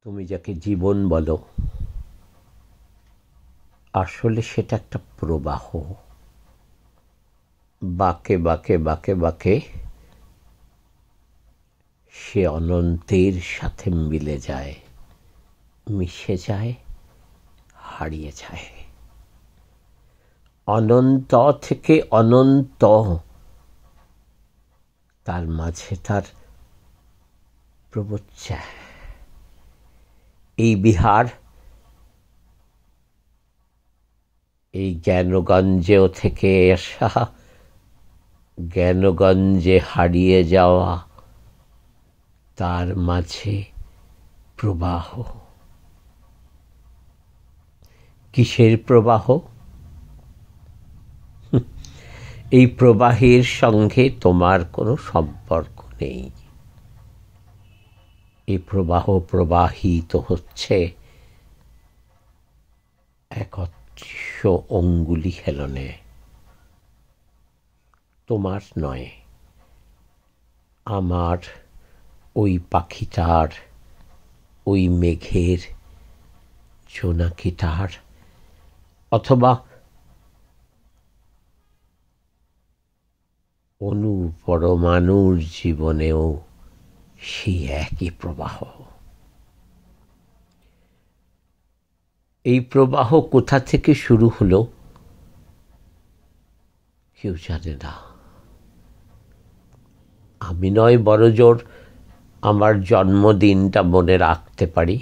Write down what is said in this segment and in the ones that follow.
তুমি যাকে জীবন বলো, আসলে সেটা একটা প্রবাহ। বাঁকে বাঁকে বাঁকে বাঁকে সে অনন্তের সাথে মিলে যায়, মিশে যায়, হারিয়ে যায়। অনন্ত থেকে অনন্ত, তার মাঝে তার প্রবচ্চা। এই বিহার, এই জ্ঞানগঞ্জেও থেকে আসা, জ্ঞানগঞ্জে হারিয়ে যাওয়া, তার মাঝে প্রবাহ। কিসের প্রবাহ? এই প্রবাহের সঙ্গে তোমার কোনো সম্পর্ক নেই। এই প্রবাহ প্রবাহিত হচ্ছে এক অদৃশ্য অঙ্গুলি হেলনে। তোমার নয়, আমার, ওই পাখিটার, ওই মেঘের, জোনাকিটার, অথবা অণু পরমাণুর জীবনেও সেই একই প্রবাহ। এই প্রবাহ কোথা থেকে শুরু হলো কেউ জানে না। আমি নয় বড়জোর আমার জন্মদিনটা মনে রাখতে পারি,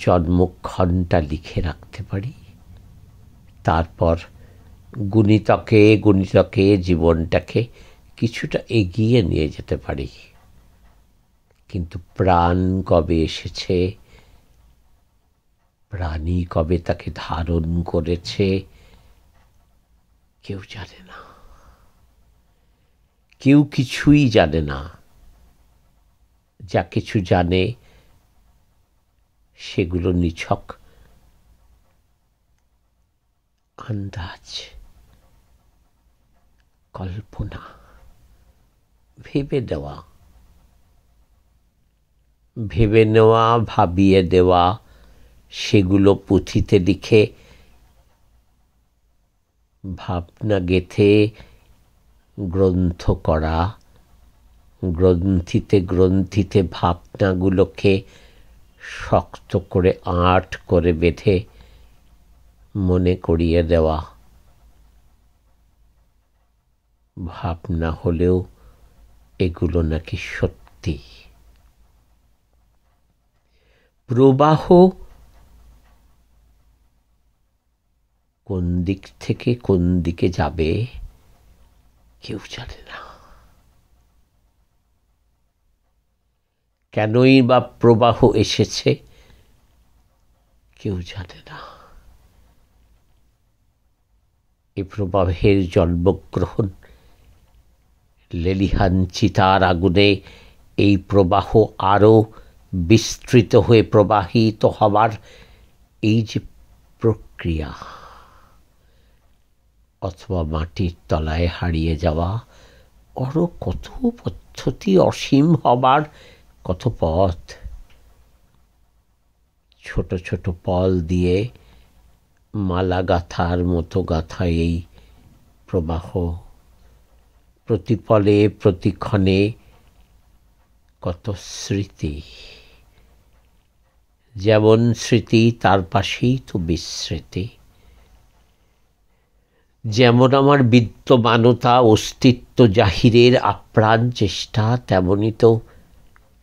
জন্মক্ষণটা লিখে রাখতে পারি, তারপর গুণিতকে গুণিতকে জীবনটাকে কিছুটা এগিয়ে নিয়ে যেতে পারি। কিন্তু প্রাণ কবে এসেছে, প্রাণী কবে তাকে ধারণ করেছে, কেউ জানে না। কেউ কিছুই জানে না। যা কিছু জানে সেগুলো নিছক আন্দাজ, কল্পনা, ভেবে দেওয়া, ভেবে নেওয়া, ভাবিয়ে দেওয়া, সেগুলো পুঁথিতে লিখে, ভাবনা গেথে গ্রন্থ করা, গ্রন্থিতে গ্রন্থিতে ভাবনাগুলোকে শক্ত করে আঁট করে বেঁধে মনে করিয়ে দেওয়া। ভাবনা হলেও এগুলো নাকি সত্যি। প্রবাহ কোন দিক থেকে কোন দিকে যাবে কেউ জানে না। কেনই বা প্রবাহ এসেছে কেউ জানে না। এই প্রবাহের জন্মগ্রহণ লেলিহান চিতার আগুনে এই প্রবাহ আরো বিস্তৃত হয়ে প্রবাহিত হবার এই যে প্রক্রিয়া, অথবা মাটির তলায় হারিয়ে যাওয়া, আরো কত পদ্ধতি, অসীম হবার কত পথ। ছোট ছোট পল দিয়ে মালা গাঁথার মতো গাঁথা এই প্রবাহ, প্রতিপলে প্রতিক্ষণে কত স্মৃতি। যেমন স্মৃতি তার পাশেই তো বিস্মৃতি। যেমন আমার বিদ্যমানতা, অস্তিত্ব জাহিরের আপ্রাণ চেষ্টা, তেমনই তো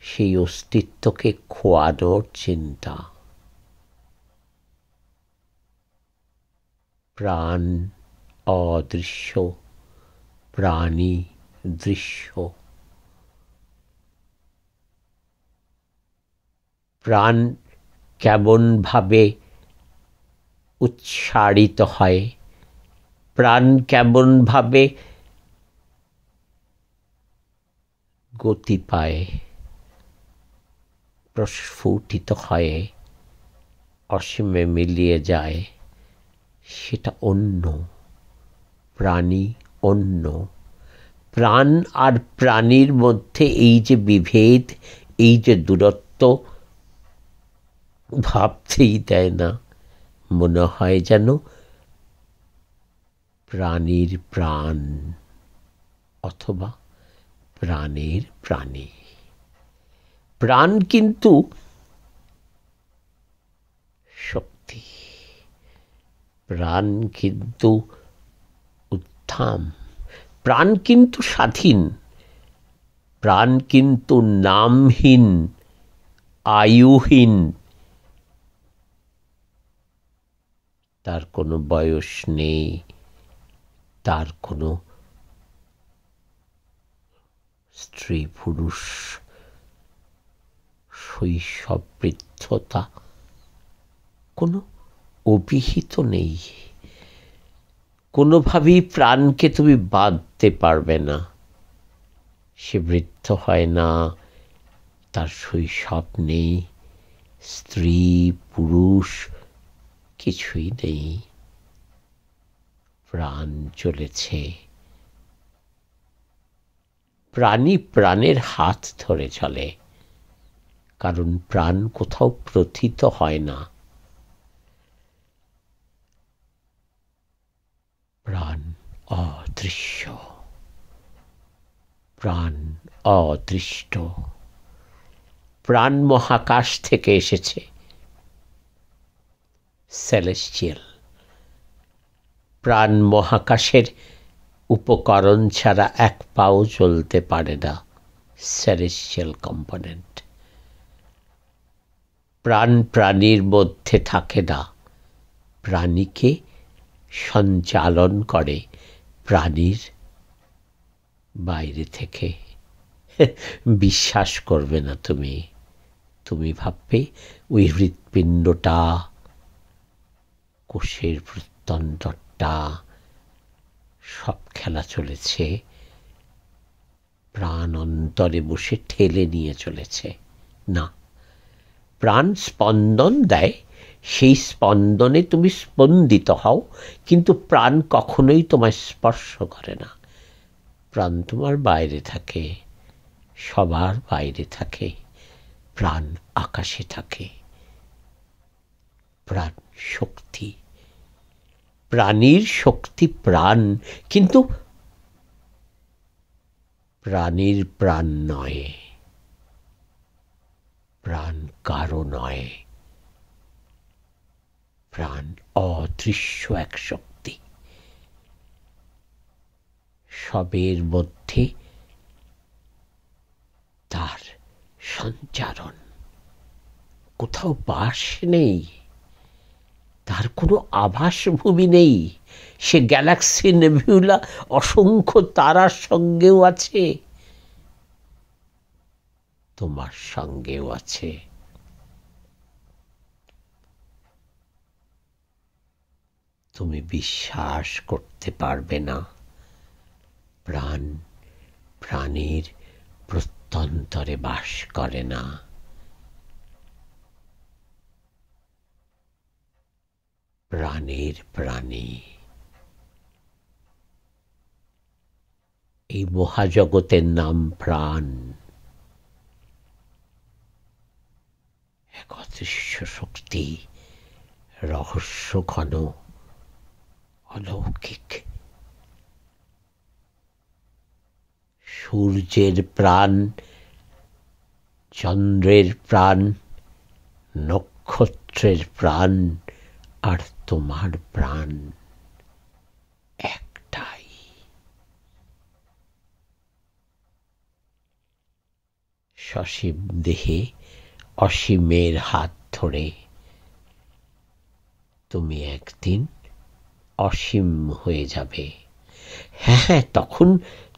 সেই অস্তিত্বকে খোয়ানোর চিন্তা। প্রাণ অদৃশ্য, প্রাণী দৃশ্য। প্রাণ কেমন ভাবে উচ্চারিত হয়, প্রাণ কেমন ভাবে গতি পায়, প্রস্ফুটিত হয়, অসীমে মিলিয়ে যায়, সেটা অন্য। প্রাণী অন্য। প্রাণ আর প্রাণীর মধ্যে এই যে বিভেদ, এই যে দূরত্ব, ভাবতেই দেয় না। মনে হয় যেন প্রাণীর প্রাণ অথবা প্রাণের প্রাণী। প্রাণ কিন্তু শক্তি, প্রাণ কিন্তু উত্থান, প্রাণ কিন্তু স্বাধীন, প্রাণ কিন্তু নামহীন, আয়ুহীন। তার কোনো বয়স নেই, তার কোনো স্ত্রী পুরুষ, শৈশব বৃদ্ধতা কোনো অভিহিত নেই। কোনোভাবেই প্রাণকে তুমি বাঁধতে পারবে না। সে বৃদ্ধ হয় না, তার শৈশব নেই, স্ত্রী পুরুষ কিছুই নেই। প্রাণ চলেছে। প্রাণী প্রাণের হাত ধরে চলে, কারণ প্রাণ কোথাও প্রথিত হয় না। প্রাণ অদৃশ্য, প্রাণ অদৃষ্ট। প্রাণ মহাকাশ থেকে এসেছে, সেলেস্টিয়াল। প্রাণ মহাকাশের উপকরণ ছাড়া এক পাও চলতে পারে না, সেলেস্টিয়াল কম্পোনেন্ট। প্রাণ প্রাণীর মধ্যে থাকে না, প্রাণীকে সঞ্চালন করে প্রাণীর বাইরে থেকে। বিশ্বাস করবে না তুমি। তুমি ভাববে ওই হৃৎপিণ্ডটা, কোষের প্রত্যন্তরটা সব খেলা চলেছে, প্রাণ অন্তরে বসে ঠেলে নিয়ে চলেছে। না, প্রাণ স্পন্দন দেয়, সেই স্পন্দনে তুমি স্পন্দিত হও, কিন্তু প্রাণ কখনোই তোমায় স্পর্শ করে না। প্রাণ তোমার বাইরে থাকে, সবার বাইরে থাকে। প্রাণ আকাশে থাকে। প্রাণ শক্তি, প্রাণীর শক্তি প্রাণ, কিন্তু প্রাণীর প্রাণ নয়, প্রাণ কারো নয়। প্রাণ অদৃশ্য এক শক্তি, সবের মধ্যে তার সঞ্চারণ। কোথাও বাস নেই, তার কোনো আভাস ভূমি নেই। সে গ্যালাক্সি নেবিউলা অসংখ্য তারার সঙ্গেও আছে, তোমার সঙ্গেও আছে। তুমি বিশ্বাস করতে পারবে না, প্রাণ প্রাণীর প্রত্যন্তরে বাস করে না। প্রাণের প্রাণী। এই মহাজগতের নাম প্রাণ। এক অদৃশ্য শক্তি, রহস্য ঘন, অলৌকিক। সূর্যের প্রাণ, চন্দ্রের প্রাণ, নক্ষত্রের প্রাণ, আর তোমার প্রাণ একটাই। সসীম দেহে অসীমের হাত ধরে তুমি একদিন অসীম হয়ে যাবে। হ্যাঁ,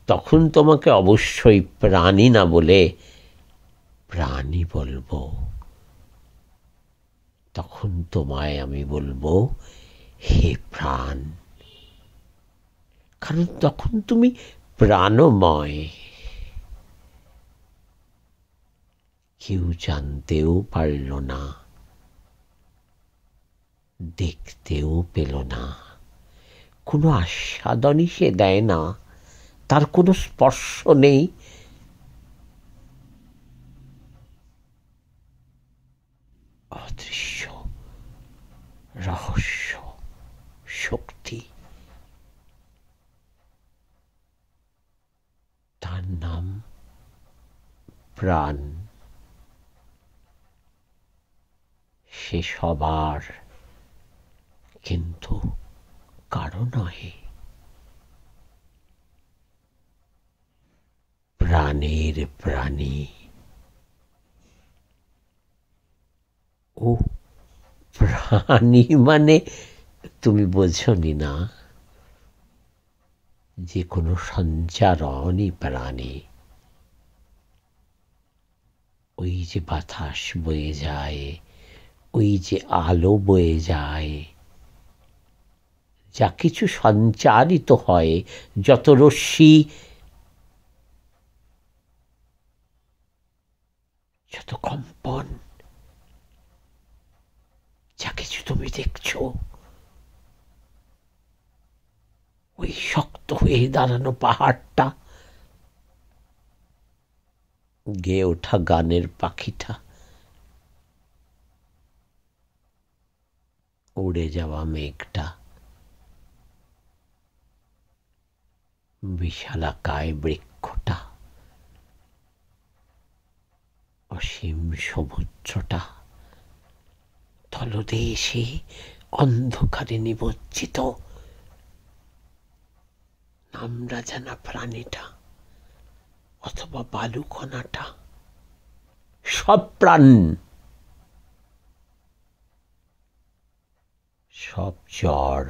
তখন তোমাকে অবশ্যই প্রাণী না বলে প্রাণী বলবো। তখন তোমায় আমি বলবো হে প্রাণ, কারণ তখন তুমি প্রাণময়। কেউ জানতেও পারল না, দেখতেও পেল না, কোনো আস্বাদনই সে দেয় না, তার কোনো স্পর্শ নেই। অদৃশ্য প্রাণ, সে সবার, কিন্তু কারো নয়। প্রাণের প্রাণী। ও প্রাণী মানে তুমি বোঝনি না, যে কোনো সঞ্চারণই প্রাণী। ওই যে বাতাস বয়ে যায়, ওই যে আলো বয়ে যায়, যা কিছু সঞ্চারিত হয়, যত রশ্মি, যত কম্পন, যা কিছু তুমি দেখছো, ওই শক্ত হয়ে দাঁড়ানো পাহাড়টা, গেয়ে ওঠা গানের পাখিটা, উড়ে যাওয়া মেঘটা, বিশালাকায় বৃক্ষটা, অসীম সমুদ্রটা, তলদেশে অন্ধকারে নিমজ্জিত নামরা জানা প্রাণীটা, অথবা বালুকণাটা, সব প্রাণ, সব জ্বর,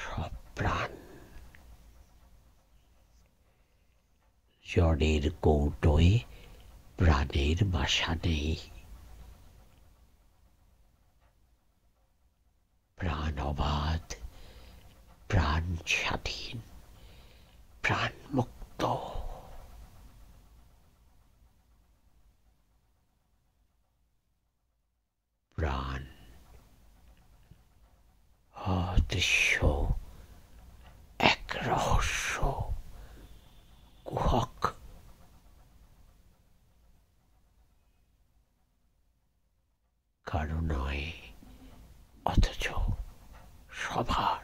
সব প্রাণ। জ্বরের কৌটোয় প্রাণের বাসা নেই। প্রাণ অবাধ, প্রাণ স্বাধীন, প্রাণ মুক্ত। প্রাণ অদৃশ্য এক রহস্য, কুহক, কারো নয়, অথচ সবার।